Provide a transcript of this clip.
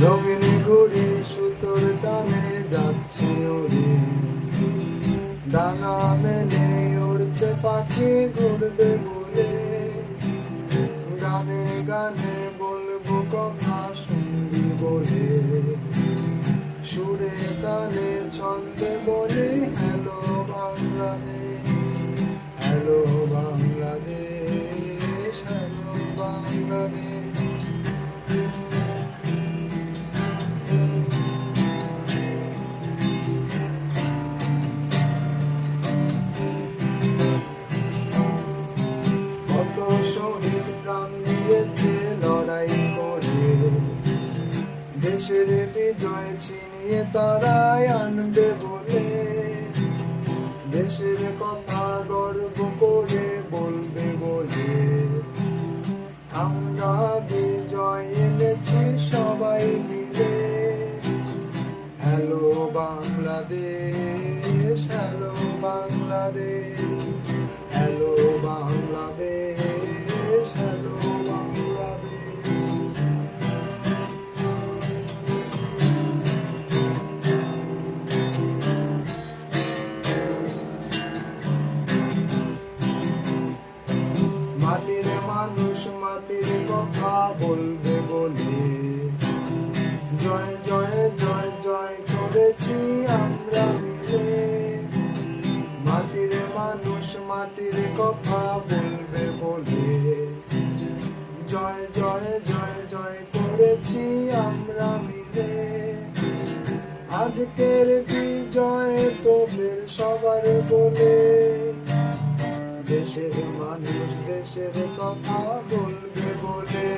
রঙিন ঘুড়ি সুতোর টানে যাচ্ছে ওরে, ডানা মেলে উড়ছে পাখি ঘুরবে বলে। গানে গানে বলবো কথা শুনবি বলে, সুরে তালে ছন্দে বলি hello Bangladesh, hello Bangladesh, hello Bangladesh. কত শহীদ প্রাণ দিয়েছে লড়াই করে, দেশের বিজয় ছিনিয়ে তারাই আনবে বলে। দেশের কথা গর্ব করে বলবে বলে, আমরা বিজয় এনেছি সবাই মিলে। Hello Bangladesh, hello Bangladesh, hello Bangladesh, hello Bangladesh. মাটির মানুষ মাটির কথা বলবে বলে, জয় জয় জয় জয় করেছি আমরা মিলে। মাটির মানুষ মাটির কথা বলবে বলে, জয় জয় জয় জয় করেছি আমরা মিলে। আজকের বিজয় তোদের সবার বলে, দেশের মানুষ দেশের কথা বলবে বলে।